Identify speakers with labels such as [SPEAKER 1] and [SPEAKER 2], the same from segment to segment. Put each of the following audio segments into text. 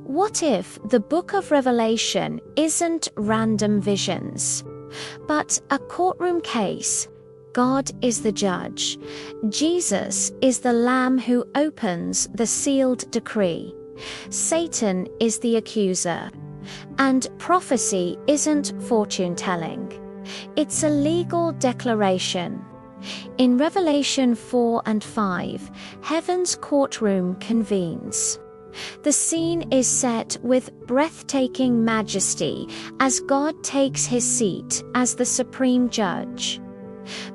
[SPEAKER 1] What if the book of Revelation isn't random visions, but a courtroom case? God is the judge. Jesus is the Lamb who opens the sealed decree. Satan is the accuser. And prophecy isn't fortune-telling. It's a legal declaration. In Revelation 4 and 5, heaven's courtroom convenes. The scene is set with breathtaking majesty as God takes his seat as the supreme judge.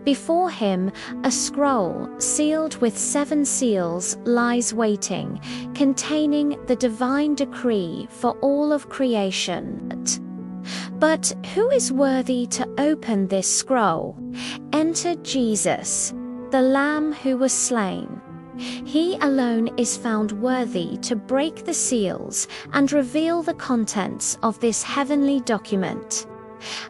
[SPEAKER 1] Before him, a scroll sealed with 7 seals lies waiting, containing the divine decree for all of creation. But who is worthy to open this scroll? Enter Jesus, the Lamb who was slain. He alone is found worthy to break the seals and reveal the contents of this heavenly document.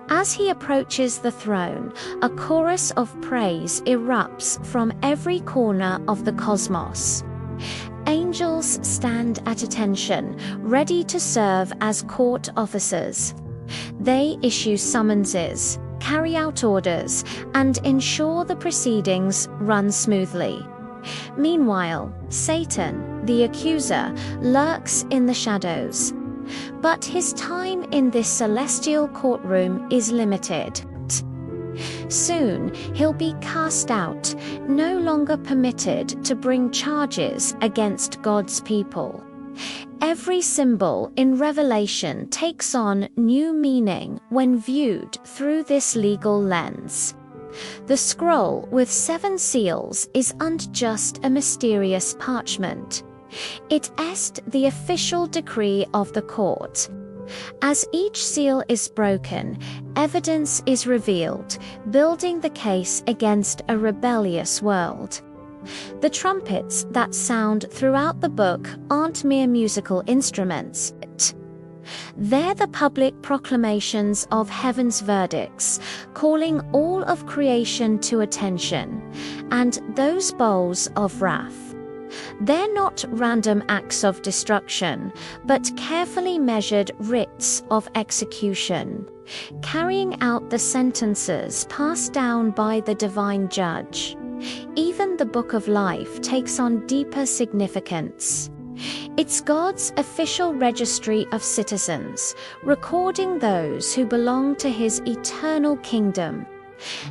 [SPEAKER 1] As he approaches the throne, a chorus of praise erupts from every corner of the cosmos. Angels stand at attention, ready to serve as court officers. They issue summonses, carry out orders, and ensure the proceedings run smoothly. Meanwhile, Satan, the accuser, lurks in the shadows. But his time in this celestial courtroom is limited. Soon he'll be cast out, no longer permitted to bring charges against God's people. Every symbol in Revelation takes on new meaning when viewed through this legal lens. The scroll with 7 seals isn't just a mysterious parchment. It is the official decree of the court. As each seal is broken, evidence is revealed, building the case against a rebellious world. The trumpets that sound throughout the book aren't mere musical instruments. They're the public proclamations of heaven's verdicts, calling all of creation to attention, and those bowls of wrath. They're not random acts of destruction, but carefully measured writs of execution, carrying out the sentences passed down by the divine judge. Even the Book of Life takes on deeper significance. It's God's official registry of citizens, recording those who belong to his eternal kingdom.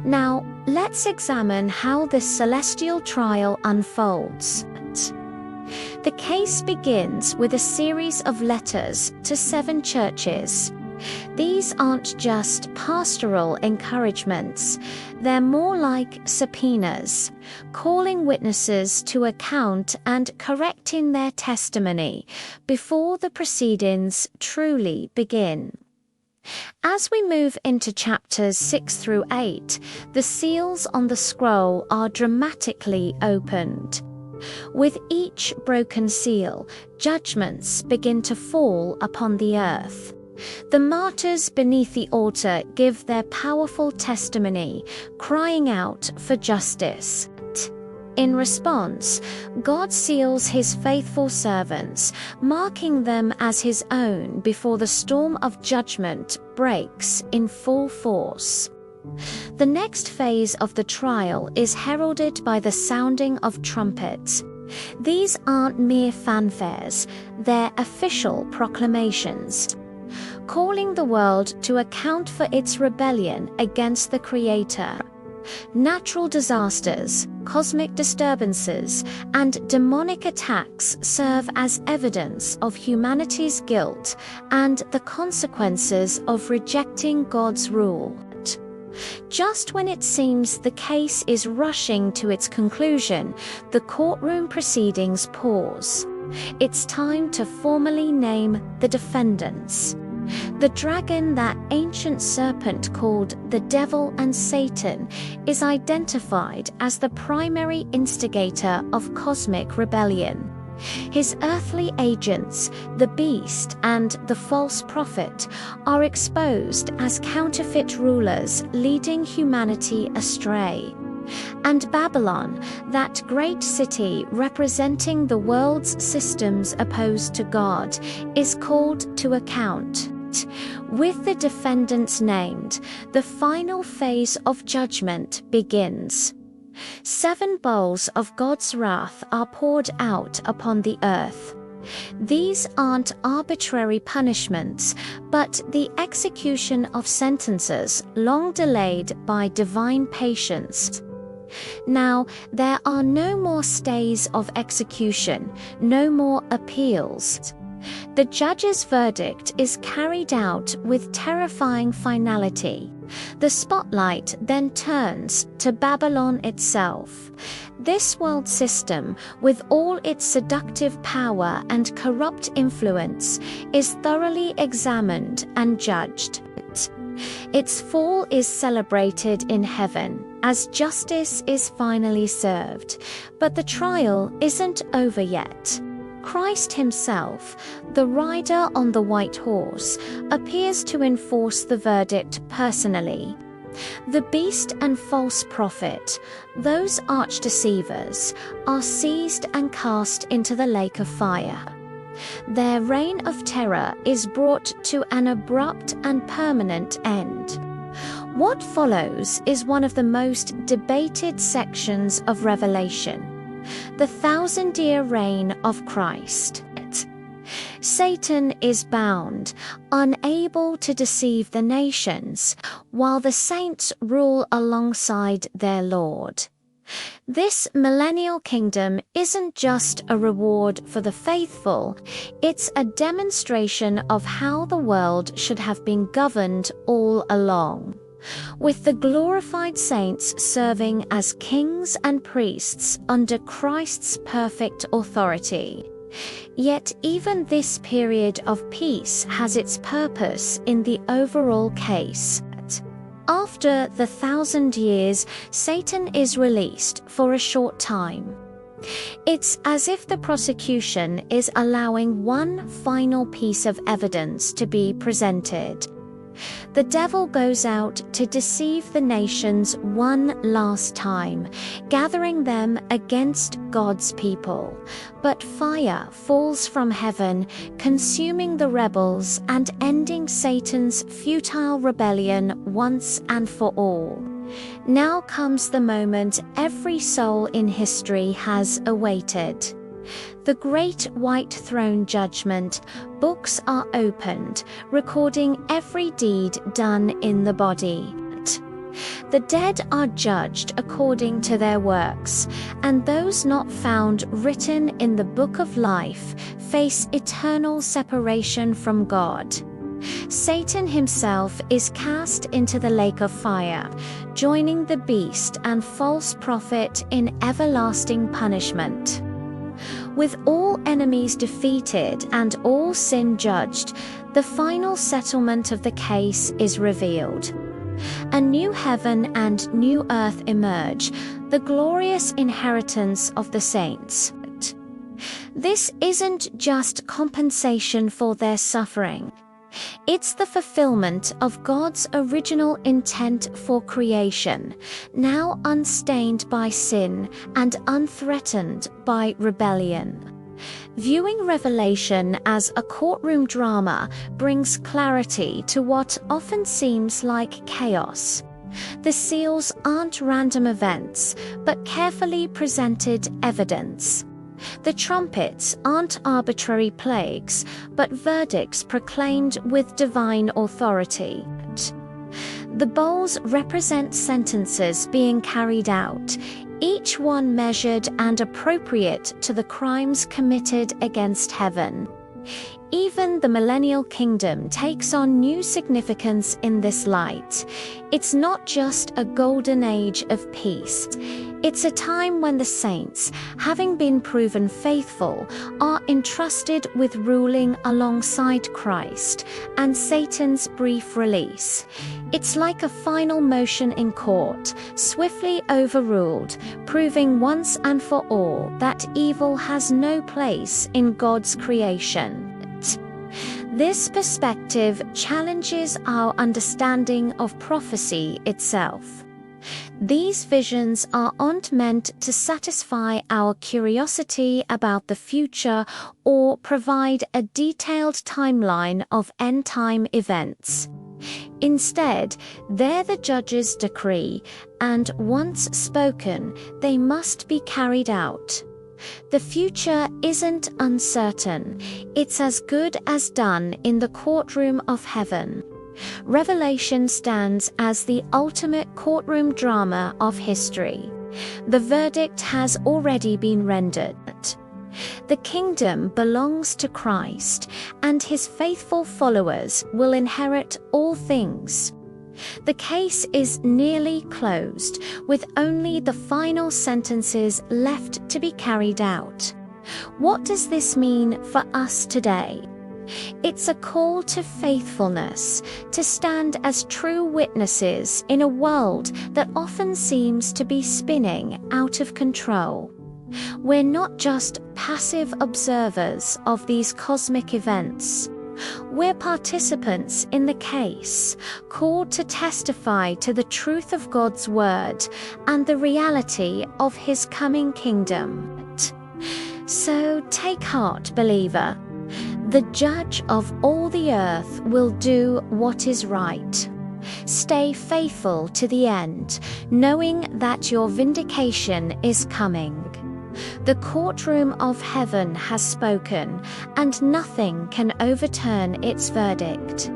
[SPEAKER 1] Now, let's examine how this celestial trial unfolds. The case begins with a series of letters to 7 churches. These aren't just pastoral encouragements, they're more like subpoenas, calling witnesses to account and correcting their testimony before the proceedings truly begin. As we move into chapters 6 through 8, the seals on the scroll are dramatically opened. With each broken seal, judgments begin to fall upon the earth. The martyrs beneath the altar give their powerful testimony, crying out for justice. In response, God seals his faithful servants, marking them as his own before the storm of judgment breaks in full force. The next phase of the trial is heralded by the sounding of trumpets. These aren't mere fanfares, they're official proclamations, calling the world to account for its rebellion against the Creator. Natural disasters, cosmic disturbances, and demonic attacks serve as evidence of humanity's guilt and the consequences of rejecting God's rule. Just when it seems the case is rushing to its conclusion, the courtroom proceedings pause. It's time to formally name the defendants. The dragon, that ancient serpent called the devil and Satan, is identified as the primary instigator of cosmic rebellion. His earthly agents, the beast and the false prophet, are exposed as counterfeit rulers leading humanity astray. And Babylon, that great city representing the world's systems opposed to God, is called to account. With the defendants named, the final phase of judgment begins. 7 bowls of God's wrath are poured out upon the earth. These aren't arbitrary punishments, but the execution of sentences long delayed by divine patience. Now, there are no more stays of execution, no more appeals. The judge's verdict is carried out with terrifying finality. The spotlight then turns to Babylon itself. This world system, with all its seductive power and corrupt influence, is thoroughly examined and judged. Its fall is celebrated in heaven, as justice is finally served. But the trial isn't over yet. Christ himself, the rider on the white horse, appears to enforce the verdict personally. The beast and false prophet, those arch-deceivers, are seized and cast into the lake of fire. Their reign of terror is brought to an abrupt and permanent end. What follows is one of the most debated sections of Revelation: the 1,000-year reign of Christ. Satan is bound, unable to deceive the nations, while the saints rule alongside their Lord. This millennial kingdom isn't just a reward for the faithful, it's a demonstration of how the world should have been governed all along, with the glorified saints serving as kings and priests under Christ's perfect authority. Yet even this period of peace has its purpose in the overall case. After the 1,000 years, Satan is released for a short time. It's as if the prosecution is allowing one final piece of evidence to be presented. The devil goes out to deceive the nations one last time, gathering them against God's people. But fire falls from heaven, consuming the rebels and ending Satan's futile rebellion once and for all. Now comes the moment every soul in history has awaited. The great white throne judgment. Books are opened, recording every deed done in the body. The dead are judged according to their works, and those not found written in the book of life face eternal separation from God. Satan himself is cast into the lake of fire, joining the beast and false prophet in everlasting punishment. With all enemies defeated and all sin judged, the final settlement of the case is revealed. A new heaven and new earth emerge, the glorious inheritance of the saints. This isn't just compensation for their suffering. It's the fulfillment of God's original intent for creation, now unstained by sin and unthreatened by rebellion. Viewing Revelation as a courtroom drama brings clarity to what often seems like chaos. The seals aren't random events, but carefully presented evidence. The trumpets aren't arbitrary plagues, but verdicts proclaimed with divine authority. The bowls represent sentences being carried out, each one measured and appropriate to the crimes committed against heaven. Even the millennial kingdom takes on new significance in this light. It's not just a golden age of peace. It's a time when the saints, having been proven faithful, are entrusted with ruling alongside Christ and Satan's brief release. It's like a final motion in court, swiftly overruled, proving once and for all that evil has no place in God's creation. This perspective challenges our understanding of prophecy itself. These visions aren't meant to satisfy our curiosity about the future or provide a detailed timeline of end-time events. Instead, they're the judge's decree, and once spoken, they must be carried out. The future isn't uncertain, it's as good as done in the courtroom of heaven. Revelation stands as the ultimate courtroom drama of history. The verdict has already been rendered. The kingdom belongs to Christ, and his faithful followers will inherit all things. The case is nearly closed, with only the final sentences left to be carried out. What does this mean for us today? It's a call to faithfulness, to stand as true witnesses in a world that often seems to be spinning out of control. We're not just passive observers of these cosmic events. We're participants in the case, called to testify to the truth of God's word and the reality of his coming kingdom. So take heart, believer. The judge of all the earth will do what is right. Stay faithful to the end, knowing that your vindication is coming. The courtroom of heaven has spoken, and nothing can overturn its verdict.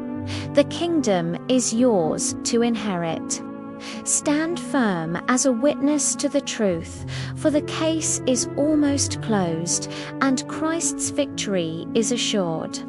[SPEAKER 1] The kingdom is yours to inherit. Stand firm as a witness to the truth, for the case is almost closed, and Christ's victory is assured.